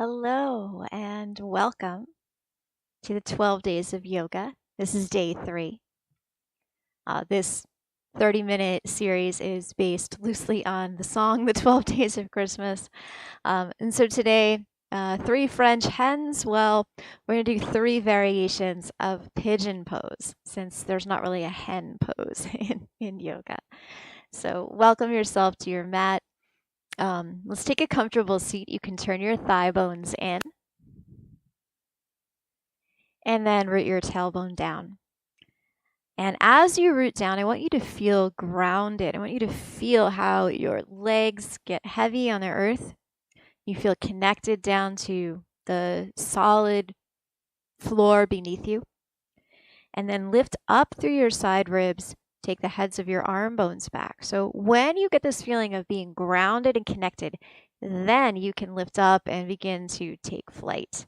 Hello and welcome to the 12 Days of Yoga. This is day 3. This 30-minute series is based loosely on the song The 12 Days of Christmas. And so today, 3 French hens. Well, we're going to do 3 variations of Pigeon Pose since there's not really a hen pose in yoga. So welcome yourself to your mat. Let's take a comfortable seat. You can turn your thigh bones in and then root your tailbone down. And as you root down, I want you to feel grounded. I want you to feel how your legs get heavy on the earth. You feel connected down to the solid floor beneath you. And then lift up through your side ribs. Take the heads of your arm bones back. So when you get this feeling of being grounded and connected, then you can lift up and begin to take flight.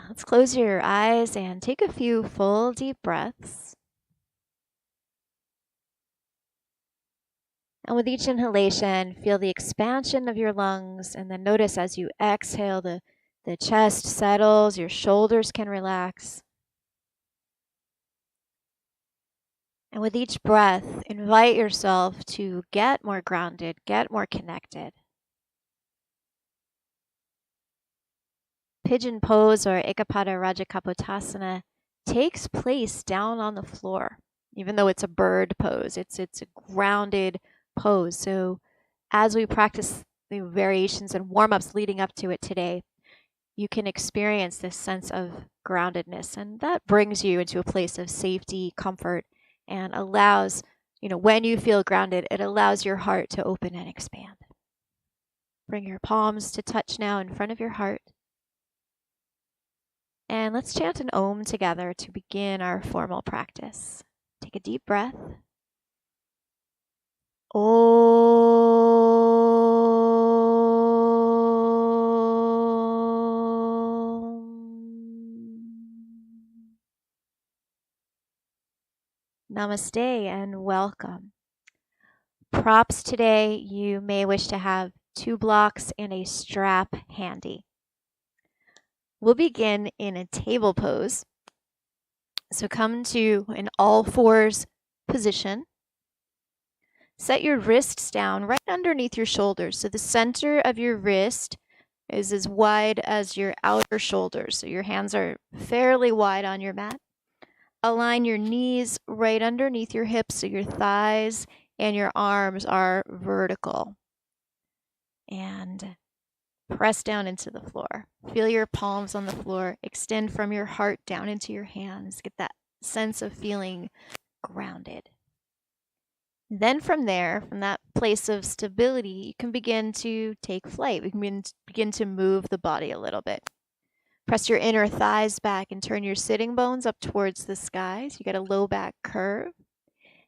Let's close your eyes and take a few full deep breaths. And with each inhalation, feel the expansion of your lungs, and then notice as you exhale, the chest settles, your shoulders can relax. And with each breath, invite yourself to get more grounded, get more connected. Pigeon Pose or Ekapada Rajakapotasana takes place down on the floor. Even though it's a bird pose, it's a grounded pose. So as we practice the variations and warm-ups leading up to it today, you can experience this sense of groundedness, and that brings you into a place of safety, comfort, and allows, when you feel grounded, it allows your heart to open and expand. Bring your palms to touch now in front of your heart. And let's chant an Om together to begin our formal practice. Take a deep breath. Om. Namaste and welcome. Props today, you may wish to have 2 blocks and a strap handy. We'll begin in a table pose. So come to an all fours position. Set your wrists down right underneath your shoulders. So the center of your wrist is as wide as your outer shoulders. So your hands are fairly wide on your mat. Align your knees right underneath your hips so your thighs and your arms are vertical. And press down into the floor. Feel your palms on the floor. Extend from your heart down into your hands. Get that sense of feeling grounded. Then from there, from that place of stability, you can begin to take flight. We can begin to move the body a little bit. Press your inner thighs back and turn your sitting bones up towards the sky. So you get a low back curve.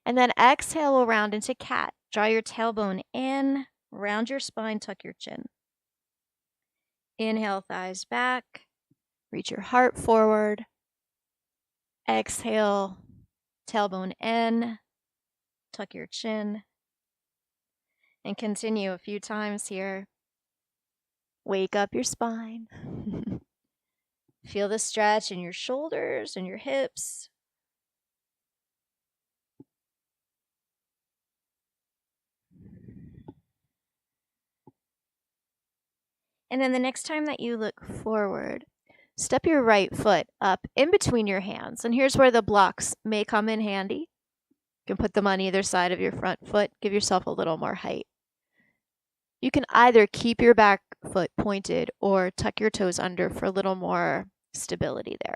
And then exhale around into cat. Draw your tailbone in, round your spine, tuck your chin. Inhale, thighs back. Reach your heart forward. Exhale, tailbone in. Tuck your chin. And continue a few times here. Wake up your spine. Feel the stretch in your shoulders and your hips. And then the next time that you look forward, step your right foot up in between your hands. And here's where the blocks may come in handy. You can put them on either side of your front foot. Give yourself a little more height. You can either keep your back foot pointed or tuck your toes under for a little more stability there.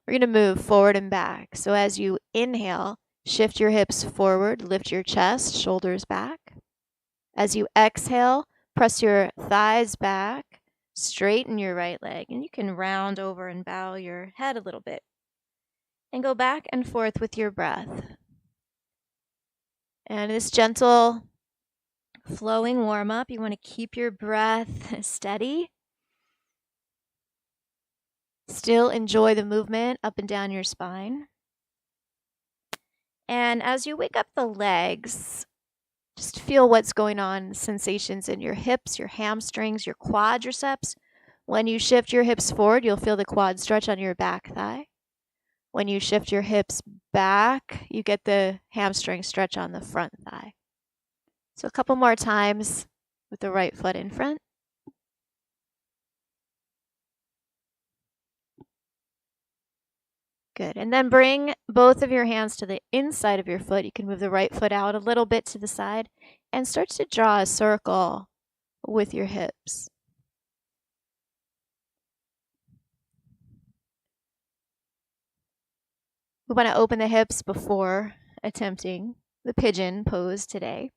We're going to move forward and back. So as you inhale, shift your hips forward, lift your chest, shoulders back. As you exhale, press your thighs back, straighten your right leg, and you can round over and bow your head a little bit. And go back and forth with your breath. And this gentle flowing warm-up, you want to keep your breath steady. Still enjoy the movement up and down your spine. And as you wake up the legs, just feel what's going on, sensations in your hips, your hamstrings, your quadriceps. When you shift your hips forward, you'll feel the quad stretch on your back thigh. When you shift your hips back, you get the hamstring stretch on the front thigh. So a couple more times with the right foot in front. Good. And then bring both of your hands to the inside of your foot. You can move the right foot out a little bit to the side and start to draw a circle with your hips. We want to open the hips before attempting the pigeon pose today.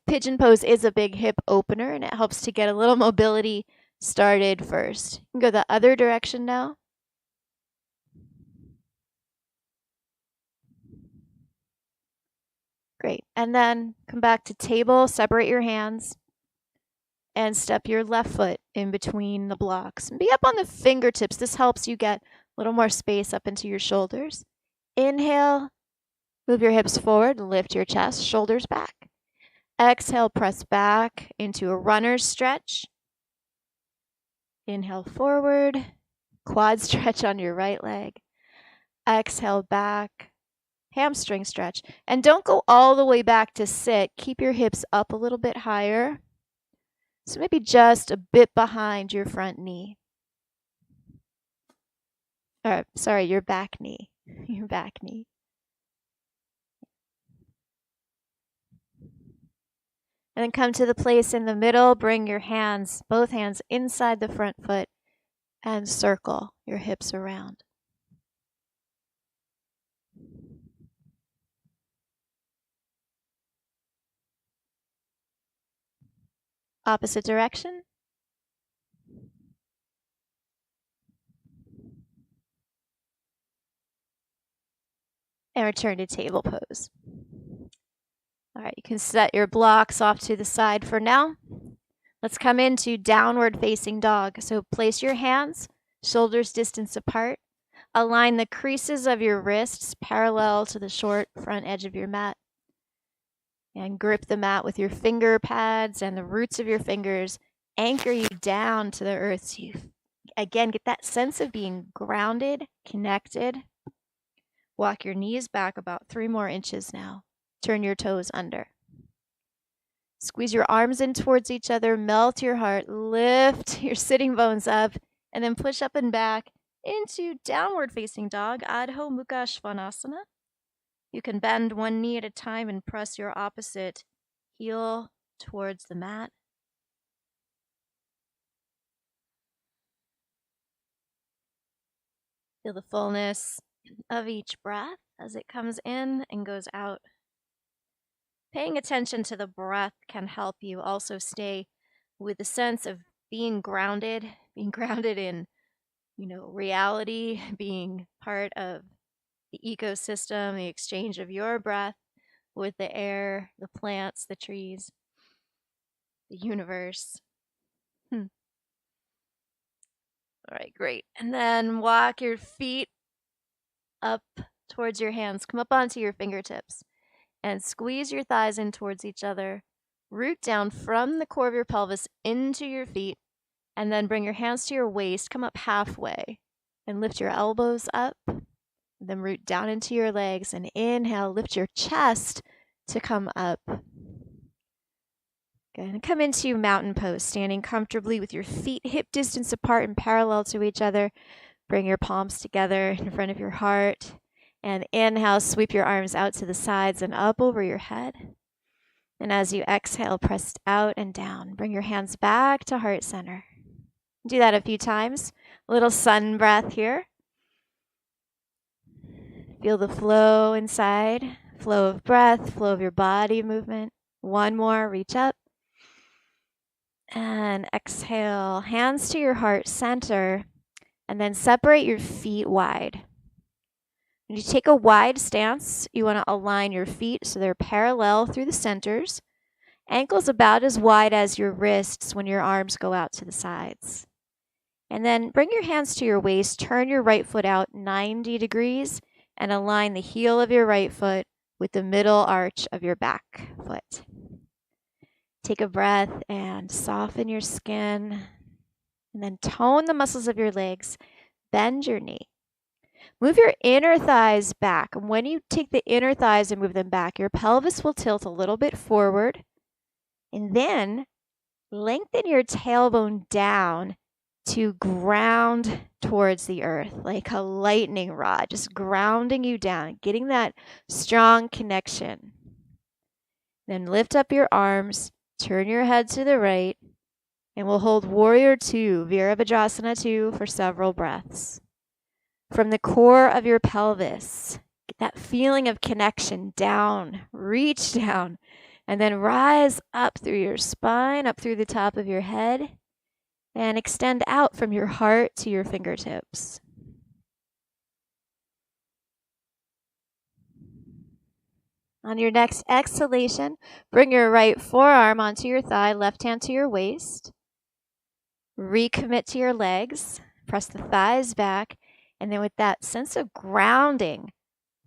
Pigeon pose is a big hip opener, and it helps to get a little mobility started first. You can go the other direction now. Great. And then come back to table, separate your hands, and step your left foot in between the blocks. And be up on the fingertips. This helps you get a little more space up into your shoulders. Inhale, move your hips forward, lift your chest, shoulders back. Exhale, press back into a runner's stretch. Inhale forward, quad stretch on your right leg. Exhale back, hamstring stretch. And don't go all the way back to sit. Keep your hips up a little bit higher. So maybe just a bit behind your front knee. Or, sorry, your back knee. Your back knee. And then come to the place in the middle. Bring your hands, both hands inside the front foot and circle your hips around. Opposite direction. And return to table pose. All right, you can set your blocks off to the side for now. Let's come into downward facing dog. So place your hands, shoulders distance apart. Align the creases of your wrists parallel to the short front edge of your mat. And grip the mat with your finger pads and the roots of your fingers. Anchor you down to the earth. So you, again, get that sense of being grounded, connected. Walk your knees back about 3 more inches now. Turn your toes under. Squeeze your arms in towards each other. Melt your heart. Lift your sitting bones up. And then push up and back into downward facing dog, Adho Mukha Svanasana. You can bend one knee at a time and press your opposite heel towards the mat. Feel the fullness of each breath as it comes in and goes out. Paying attention to the breath can help you also stay with a sense of being grounded in, reality, being part of the ecosystem, the exchange of your breath with the air, the plants, the trees, the universe. All right, great. And then walk your feet up towards your hands. Come up onto your fingertips and squeeze your thighs in towards each other. Root down from the core of your pelvis into your feet, and then bring your hands to your waist. Come up halfway and lift your elbows up. Then root down into your legs and inhale, lift your chest to come up. Good. And come into mountain pose, standing comfortably with your feet hip distance apart and parallel to each other. Bring your palms together in front of your heart. And inhale, sweep your arms out to the sides and up over your head. And as you exhale, press out and down. Bring your hands back to heart center. Do that a few times. A little sun breath here. Feel the flow inside, flow of breath, flow of your body movement. One more, reach up. And exhale, hands to your heart center, and then separate your feet wide. When you take a wide stance, you want to align your feet so they're parallel through the centers. Ankles about as wide as your wrists when your arms go out to the sides. And then bring your hands to your waist, turn your right foot out 90 degrees, and align the heel of your right foot with the middle arch of your back foot. Take a breath and soften your skin. And then tone the muscles of your legs. Bend your knee. Move your inner thighs back. And when you take the inner thighs and move them back, your pelvis will tilt a little bit forward. And then lengthen your tailbone down to ground towards the earth like a lightning rod, just grounding you down, getting that strong connection. Then lift up your arms, turn your head to the right, and we'll hold Warrior 2, Virabhadrasana 2 for several breaths. From the core of your pelvis, get that feeling of connection down, reach down, and then rise up through your spine, up through the top of your head, and extend out from your heart to your fingertips. On your next exhalation, bring your right forearm onto your thigh, left hand to your waist. Recommit to your legs. Press the thighs back. And then with that sense of grounding,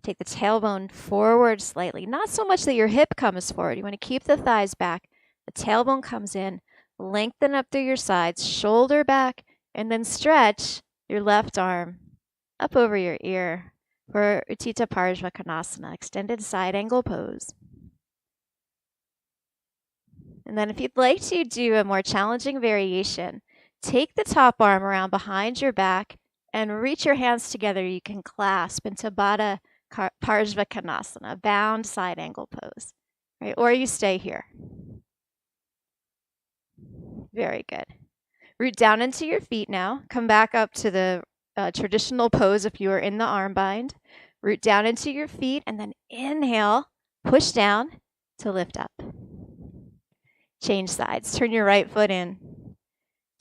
take the tailbone forward slightly. Not so much that your hip comes forward. You want to keep the thighs back. The tailbone comes in. Lengthen up through your sides. Shoulder back. And then stretch your left arm up over your ear for Ekapada Rajakapotasana, extended side angle pose. And then if you'd like to do a more challenging variation, take the top arm around behind your back and reach your hands together. You can clasp into Ekapada Rajakapotasana, bound side angle pose, right? Or you stay here. Very good. Root down into your feet now. Come back up to the traditional pose if you are in the arm bind. Root down into your feet and then inhale, push down to lift up. Change sides. Turn your right foot in.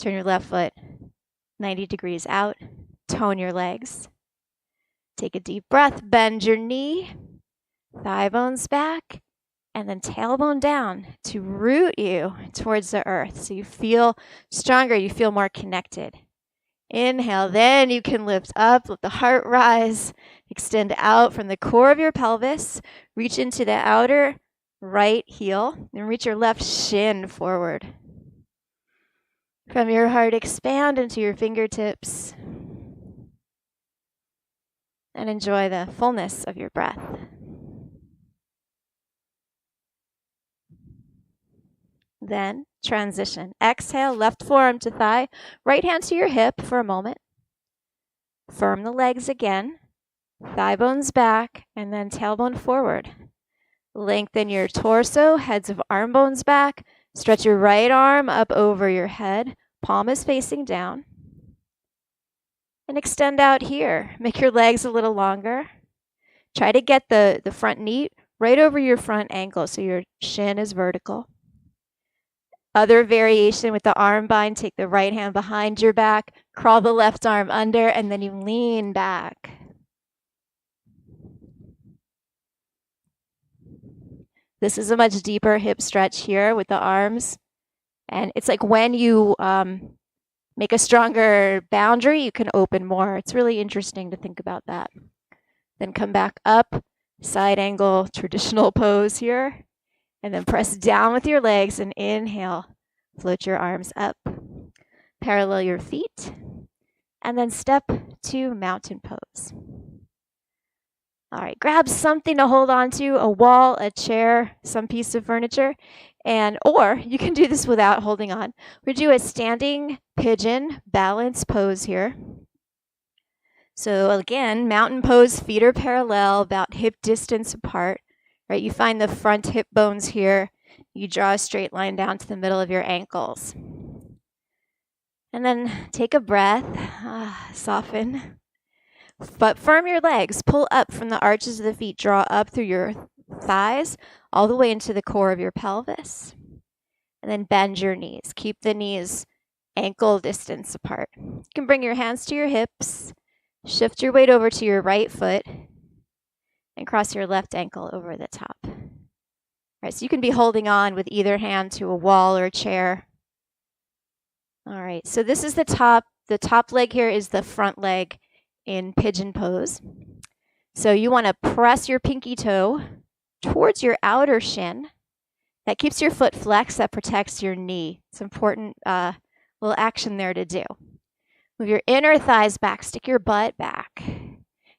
Turn your left foot 90 degrees out. Tone your legs. Take a deep breath. Bend your knee. Thigh bones back. And then tailbone down to root you towards the earth. So you feel stronger. You feel more connected. Inhale. Then you can lift up. Let the heart rise. Extend out from the core of your pelvis. Reach into the outer right heel. And reach your left shin forward. From your heart, expand into your fingertips. And enjoy the fullness of your breath. Then transition. Exhale, left forearm to thigh, right hand to your hip for a moment. Firm the legs again. Thigh bones back, and then tailbone forward. Lengthen your torso, heads of arm bones back. Stretch your right arm up over your head. Palm is facing down. And extend out here. Make your legs a little longer. Try to get the front knee right over your front ankle so your shin is vertical. Other variation with the arm bind, take the right hand behind your back, crawl the left arm under, and then you lean back. This is a much deeper hip stretch here with the arms. And it's like when you make a stronger boundary, you can open more. It's really interesting to think about that. Then come back up, side angle, traditional pose here. And then press down with your legs and inhale. Float your arms up. Parallel your feet. And then step to mountain pose. All right, grab something to hold on to, a wall, a chair, some piece of furniture. Or you can do this without holding on. We do a standing pigeon balance pose here. So again, mountain pose, feet are parallel, about hip distance apart. Right, you find the front hip bones here. You draw a straight line down to the middle of your ankles. And then take a breath, soften. But firm your legs. Pull up from the arches of the feet. Draw up through your thighs, all the way into the core of your pelvis. And then bend your knees. Keep the knees ankle distance apart. You can bring your hands to your hips. Shift your weight over to your right foot. And cross your left ankle over the top. All right, so you can be holding on with either hand to a wall or a chair. All right, so this is the top. The top leg here is the front leg in pigeon pose. So you want to press your pinky toe towards your outer shin. That keeps your foot flexed. That protects your knee. It's important little action there to do. Move your inner thighs back. Stick your butt back.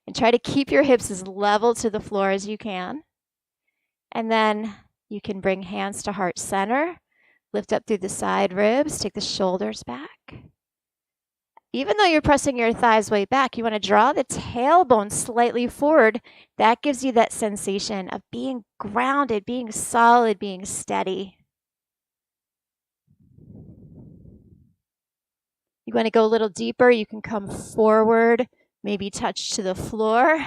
And try to keep your hips as level to the floor as you can. And then you can bring hands to heart center. Lift up through the side ribs. Take the shoulders back. Even though you're pressing your thighs way back, you want to draw the tailbone slightly forward. That gives you that sensation of being grounded, being solid, being steady. You want to go a little deeper, you can come forward, maybe touch to the floor,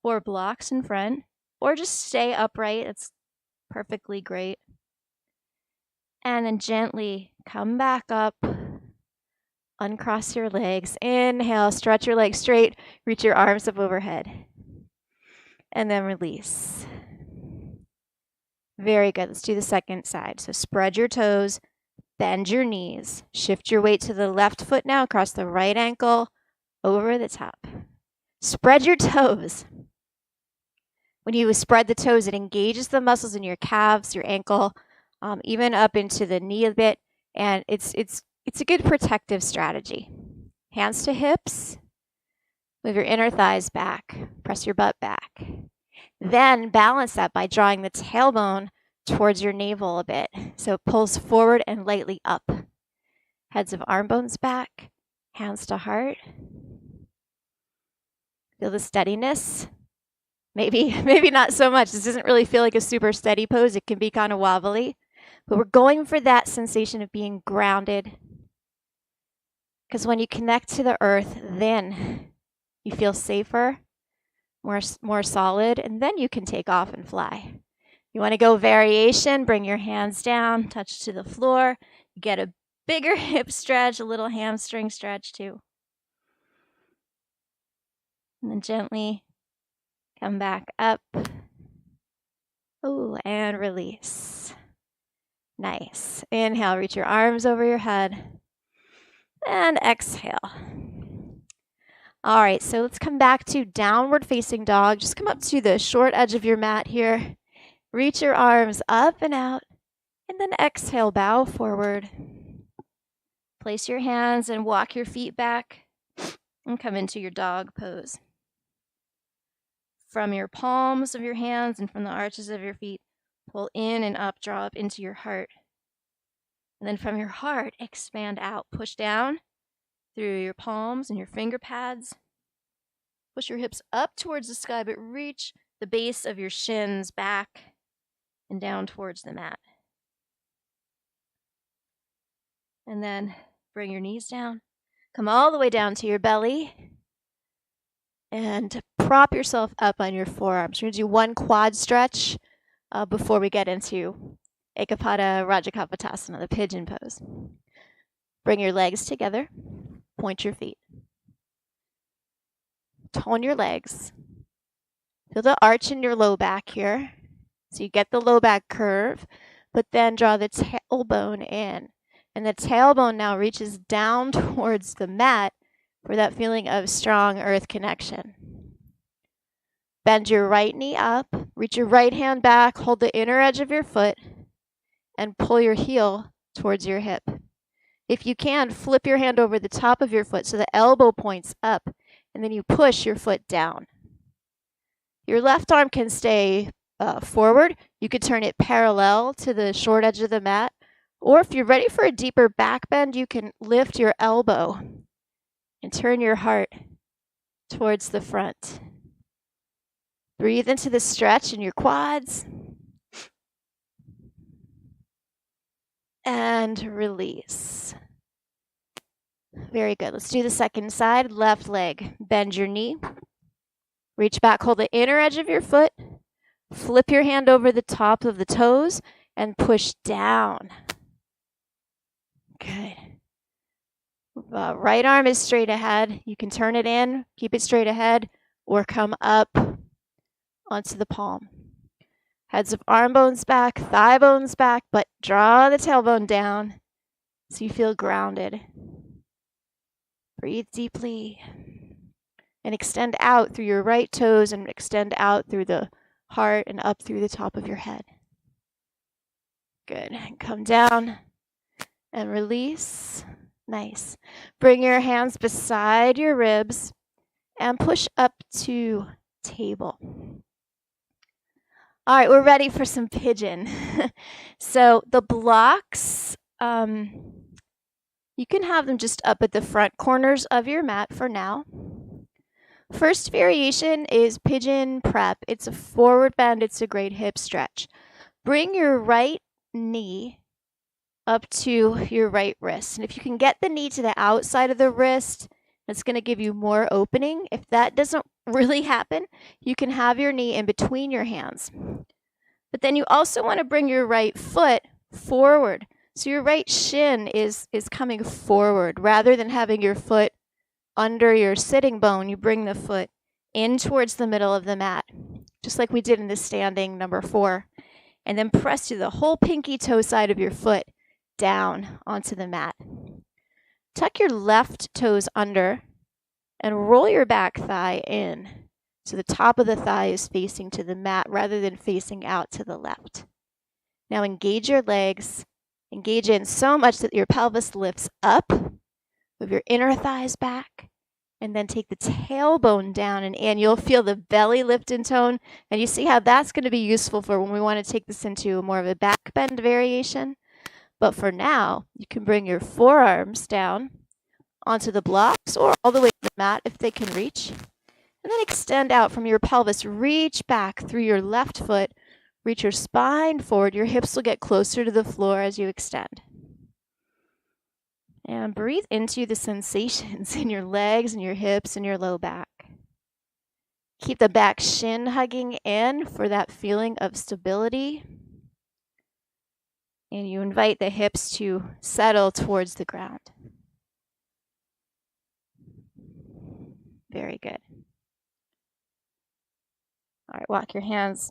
or blocks in front, or just stay upright. It's perfectly great. And then gently come back up. Uncross your legs. Inhale, stretch your legs straight. Reach your arms up overhead. And then release. Very good. Let's do the second side. So spread your toes, bend your knees. Shift your weight to the left foot now. Across the right ankle, over the top. Spread your toes. When you spread the toes, it engages the muscles in your calves, your ankle, even up into the knee a bit. And it's a good protective strategy. Hands to hips. Move your inner thighs back. Press your butt back. Then balance that by drawing the tailbone towards your navel a bit. So it pulls forward and lightly up. Heads of arm bones back. Hands to heart. Feel the steadiness. Maybe not so much. This doesn't really feel like a super steady pose. It can be kind of wobbly. But we're going for that sensation of being grounded. Because when you connect to the earth, then you feel safer, more solid, and then you can take off and fly. You want to go variation, bring your hands down, touch to the floor. You get a bigger hip stretch, a little hamstring stretch too. And then gently come back up. Oh, and release. Nice. Inhale, reach your arms over your head. And exhale. All right, so let's come back to downward facing dog. Just come up to the short edge of your mat here. Reach your arms up and out. And then exhale, bow forward. Place your hands and walk your feet back. And come into your dog pose. From your palms of your hands and from the arches of your feet, pull in and up, draw up into your heart. And then from your heart, expand out. Push down through your palms and your finger pads. Push your hips up towards the sky, but reach the base of your shins back and down towards the mat. And then bring your knees down. Come all the way down to your belly. And prop yourself up on your forearms. We're going to do one quad stretch before we get into Ekapada Rajakapotasana, the Pigeon Pose. Bring your legs together. Point your feet. Tone your legs. Feel the arch in your low back here. So you get the low back curve, but then draw the tailbone in. And the tailbone now reaches down towards the mat for that feeling of strong earth connection. Bend your right knee up. Reach your right hand back. Hold the inner edge of your foot. And pull your heel towards your hip. If you can, flip your hand over the top of your foot so the elbow points up, and then you push your foot down. Your left arm can stay forward. You could turn it parallel to the short edge of the mat, or if you're ready for a deeper back bend, you can lift your elbow and turn your heart towards the front. Breathe into the stretch in your quads. And release. Very good. Let's do the second side. Left leg. Bend your knee. Reach back. Hold the inner edge of your foot. Flip your hand over the top of the toes and push down. Good. Right arm is straight ahead. You can turn it in, keep it straight ahead, or come up onto the palm. Heads of arm bones back, thigh bones back, but draw the tailbone down so you feel grounded. Breathe deeply and extend out through your right toes and extend out through the heart and up through the top of your head. Good. Come down and release. Nice. Bring your hands beside your ribs and push up to table. All right, we're ready for some pigeon. So the blocks, you can have them just up at the front corners of your mat for now. First variation is pigeon prep. It's a forward bend. It's a great hip stretch. Bring your right knee up to your right wrist. And if you can get the knee to the outside of the wrist, that's going to give you more opening. If that doesn't really happen, you can have your knee in between your hands. But then you also want to bring your right foot forward. So your right shin is coming forward. Rather than having your foot under your sitting bone, you bring the foot in towards the middle of the mat, just like we did in the standing number 4. And then press to the whole pinky toe side of your foot down onto the mat. Tuck your left toes under and roll your back thigh in. So the top of the thigh is facing to the mat rather than facing out to the left. Now engage your legs. Engage in so much that your pelvis lifts up. Move your inner thighs back. And then take the tailbone down, and you'll feel the belly lift and tone. And you see how that's going to be useful for when we want to take this into more of a back bend variation. But for now, you can bring your forearms down onto the blocks or all the way to the mat if they can reach. And then extend out from your pelvis. Reach back through your left foot. Reach your spine forward. Your hips will get closer to the floor as you extend. And breathe into the sensations in your legs and your hips and your low back. Keep the back shin hugging in for that feeling of stability. And you invite the hips to settle towards the ground. Very good. All right, walk your hands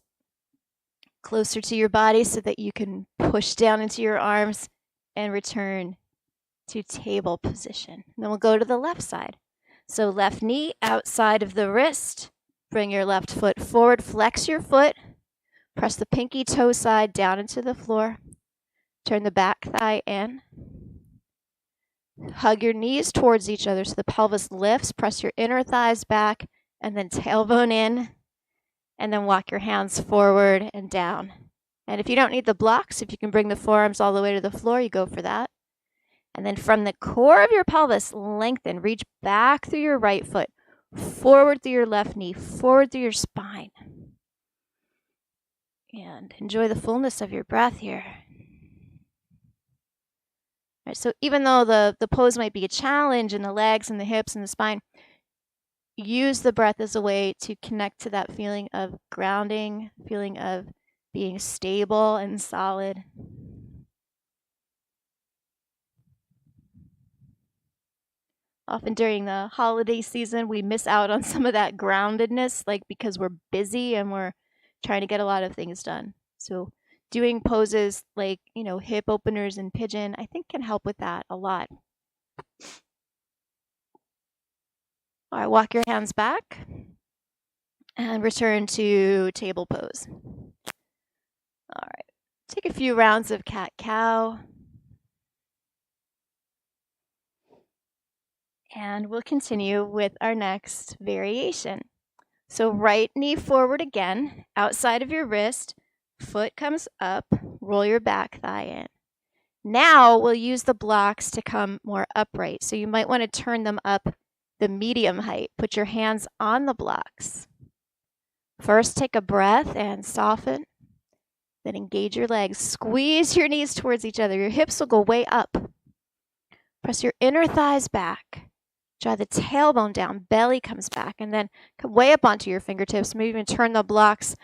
closer to your body so that you can push down into your arms and return to table position. And then we'll go to the left side. So left knee outside of the wrist. Bring your left foot forward. Flex your foot. Press the pinky toe side down into the floor. Turn the back thigh in. Hug your knees towards each other so the pelvis lifts. Press your inner thighs back and then tailbone in. And then walk your hands forward and down. And if you don't need the blocks, if you can bring the forearms all the way to the floor, you go for that. And then from the core of your pelvis, lengthen. Reach back through your right foot, forward through your left knee, forward through your spine. And enjoy the fullness of your breath here. All right, so even though the pose might be a challenge in the legs and the hips and the spine, use the breath as a way to connect to that feeling of grounding, feeling of being stable and solid. Often during the holiday season, we miss out on some of that groundedness, like because we're busy and we're trying to get a lot of things done. So doing poses like, hip openers and pigeon, I think can help with that a lot. All right, walk your hands back and return to table pose. All right, take a few rounds of cat-cow. And we'll continue with our next variation. So right knee forward again, outside of your wrist, foot comes up, roll your back thigh in. Now we'll use the blocks to come more upright. So you might want to turn them up the medium height. Put your hands on the blocks. First, take a breath and soften. Then engage your legs. Squeeze your knees towards each other. Your hips will go way up. Press your inner thighs back. Draw the tailbone down, belly comes back, and then come way up onto your fingertips. Maybe even turn the blocks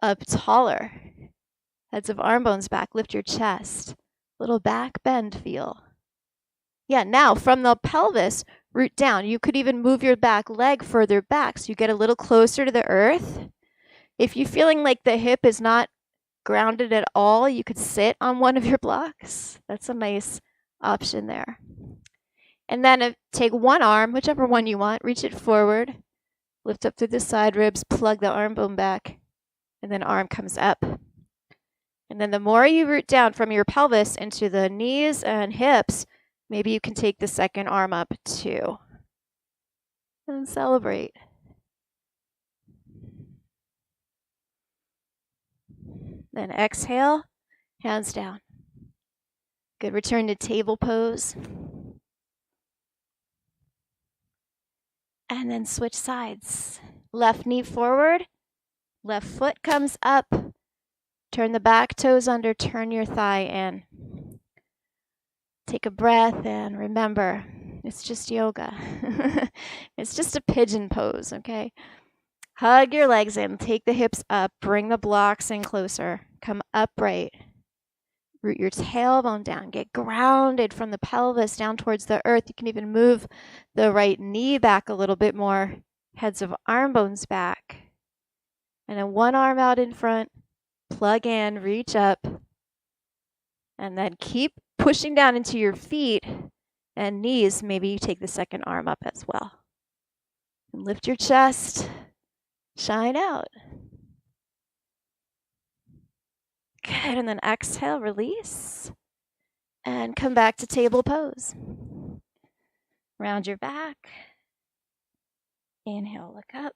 up taller. Heads of arm bones back, lift your chest. Little back bend feel. Yeah, now from the pelvis, root down. You could even move your back leg further back so you get a little closer to the earth. If you're feeling like the hip is not grounded at all, you could sit on one of your blocks. That's a nice option there. And then take one arm, whichever one you want, reach it forward, lift up through the side ribs, plug the arm bone back, and then arm comes up. And then the more you root down from your pelvis into the knees and hips, maybe you can take the second arm up too. And celebrate. Then exhale, hands down. Good. Return to table pose. And then switch sides. Left knee forward, left foot comes up. Turn the back toes under, turn your thigh in. Take a breath and remember, it's just yoga. It's just a pigeon pose, okay? Hug your legs in, take the hips up, bring the blocks in closer. Come upright. Root your tailbone down. Get grounded from the pelvis down towards the earth. You can even move the right knee back a little bit more. Heads of arm bones back. And then one arm out in front. Plug in, reach up. And then keep pushing down into your feet and knees. Maybe you take the second arm up as well. And lift your chest. Shine out. Good, and then exhale, release, and come back to table pose. Round your back. Inhale, look up.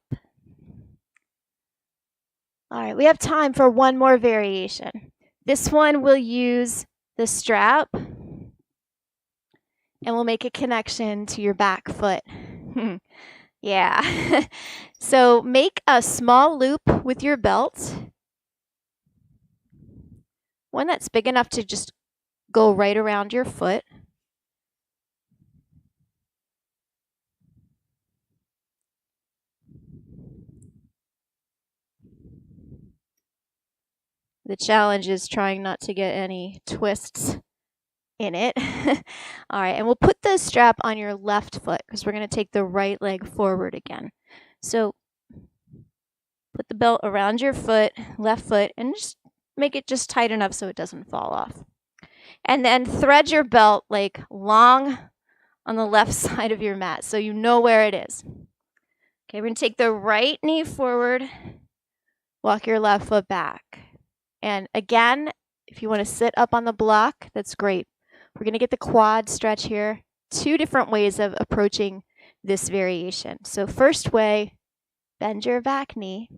All right, we have time for one more variation. This one we'll use the strap, and we'll make a connection to your back foot. Yeah. So make a small loop with your belt. One that's big enough to just go right around your foot. The challenge is trying not to get any twists in it. All right, and we'll put the strap on your left foot because we're going to take the right leg forward again. So put the belt around your foot, left foot, and just make it just tight enough so it doesn't fall off. And then thread your belt like long on the left side of your mat so you know where it is. Okay, we're going to take the right knee forward, walk your left foot back. And again, if you want to sit up on the block, that's great. We're going to get the quad stretch here. 2 different ways of approaching this variation. So first way, bend your back knee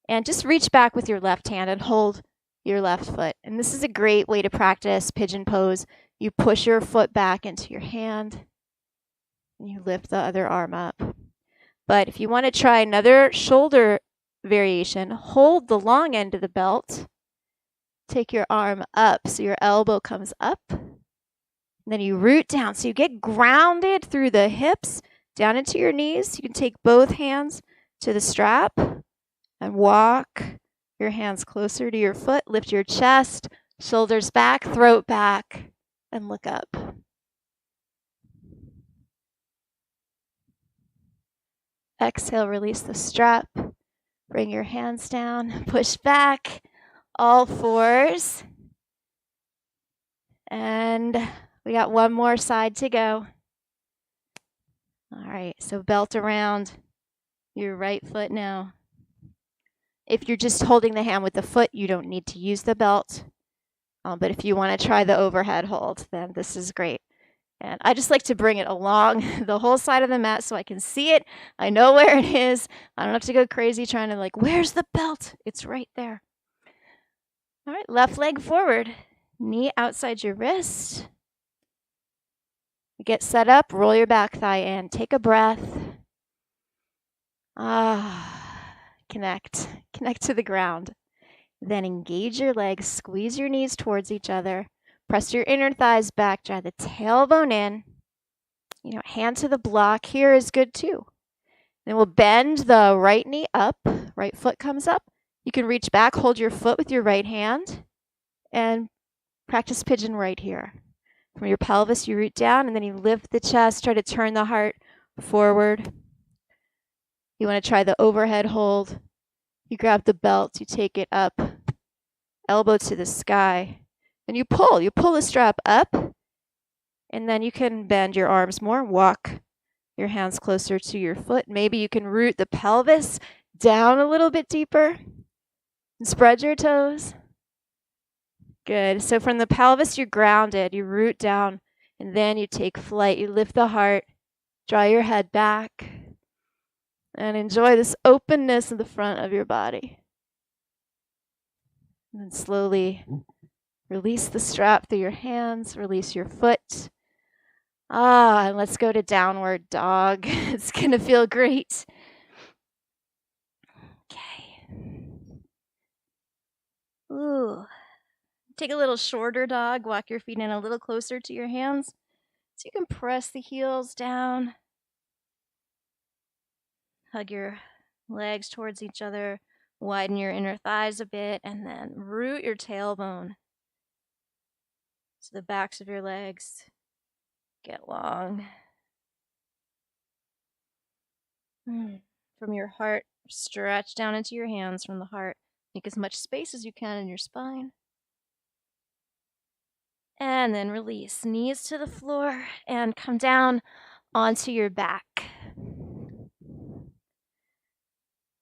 and just reach back with your left hand and hold your left foot. And this is a great way to practice pigeon pose. You push your foot back into your hand and you lift the other arm up. But if you want to try another shoulder variation, hold the long end of the belt. Take your arm up so your elbow comes up. And then you root down. So you get grounded through the hips down into your knees. You can take both hands to the strap and walk your hands closer to your foot. Lift your chest, shoulders back, throat back, and look up. Exhale, release the strap. Bring your hands down, push back, all fours. And we got one more side to go. All right, so belt around your right foot now. If you're just holding the hand with the foot, you don't need to use the belt. But if you want to try the overhead hold, then this is great. And I just like to bring it along the whole side of the mat so I can see it. I know where it is. I don't have to go crazy trying to like, where's the belt? It's right there. All right, left leg forward. Knee outside your wrist. Get set up, roll your back thigh in. Take a breath. Connect to the ground. Then engage your legs, squeeze your knees towards each other. Press your inner thighs back, drive the tailbone in. Hand to the block here is good too. Then we'll bend the right knee up, right foot comes up. You can reach back, hold your foot with your right hand, and practice pigeon right here. From your pelvis, you root down, and then you lift the chest, try to turn the heart forward. You want to try the overhead hold. You grab the belt, you take it up, elbow to the sky. And you pull the strap up, and then you can bend your arms more, walk your hands closer to your foot. Maybe you can root the pelvis down a little bit deeper and spread your toes. Good. So from the pelvis, you're grounded. You root down, and then you take flight. You lift the heart, draw your head back, and enjoy this openness in the front of your body. And then slowly release the strap through your hands, release your foot. And let's go to downward dog. It's going to feel great. Okay. Ooh. Take a little shorter dog. Walk your feet in a little closer to your hands so you can press the heels down. Hug your legs towards each other. Widen your inner thighs a bit, and then root your tailbone so the backs of your legs get long. From your heart, stretch down into your hands from the heart. Make as much space as you can in your spine. And then release. Knees to the floor and come down onto your back.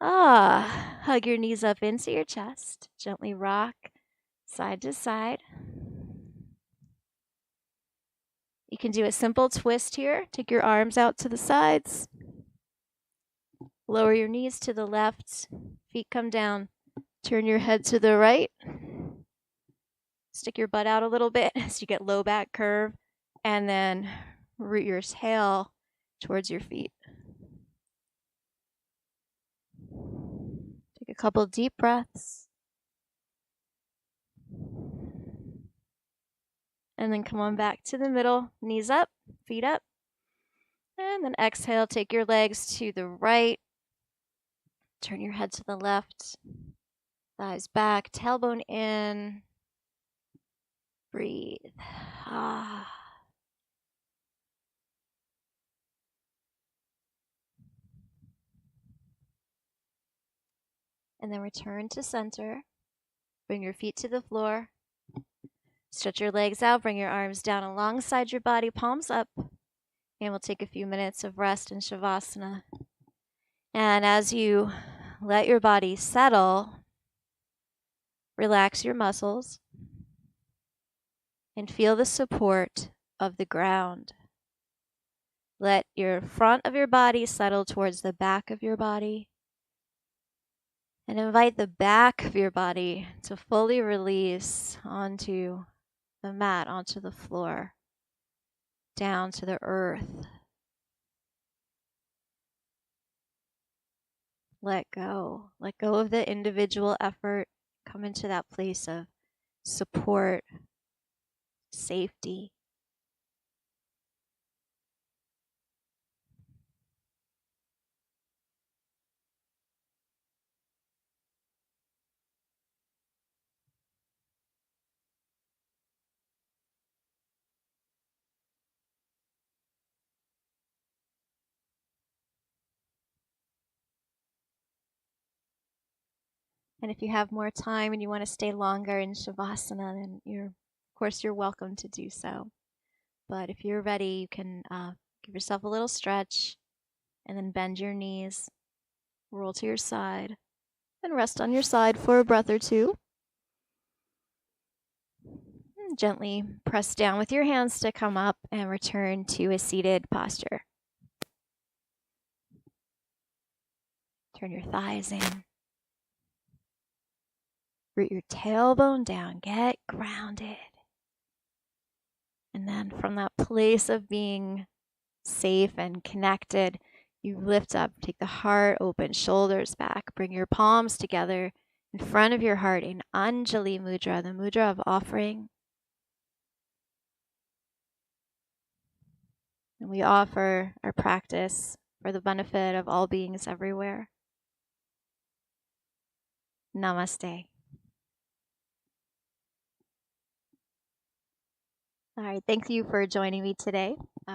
Hug your knees up into your chest. Gently rock side to side. You can do a simple twist here. Take your arms out to the sides. Lower your knees to the left. Feet come down. Turn your head to the right. Stick your butt out a little bit so you get low back curve. And then root your tail towards your feet. Take a couple deep breaths. And then come on back to the middle. Knees up, feet up. And then exhale, take your legs to the right. Turn your head to the left. Thighs back, tailbone in. Breathe. And then return to center. Bring your feet to the floor. Stretch your legs out. Bring your arms down alongside your body, palms up. And we'll take a few minutes of rest in Shavasana. And as you let your body settle, relax your muscles and feel the support of the ground. Let your front of your body settle towards the back of your body. And invite the back of your body to fully release onto the mat, onto the floor, down to the earth. Let go. Let go of the individual effort. Come into that place of support, safety. And if you have more time and you want to stay longer in Shavasana, then of course you're welcome to do so. But if you're ready, you can give yourself a little stretch and then bend your knees, roll to your side, and rest on your side for a breath or two. And gently press down with your hands to come up and return to a seated posture. Turn your thighs in. Root your tailbone down. Get grounded. And then from that place of being safe and connected, you lift up, take the heart open, shoulders back, bring your palms together in front of your heart in Anjali Mudra, the mudra of offering. And we offer our practice for the benefit of all beings everywhere. Namaste. All right, thank you for joining me today.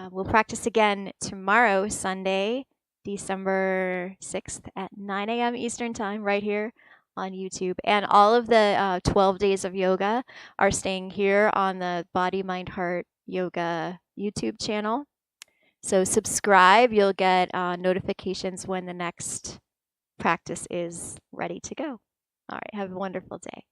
We'll practice again tomorrow, Sunday, December 6th at 9 a.m. Eastern Time, right here on YouTube. And all of the 12 days of yoga are staying here on the Body, Mind, Heart Yoga YouTube channel. So subscribe. You'll get notifications when the next practice is ready to go. All right, have a wonderful day.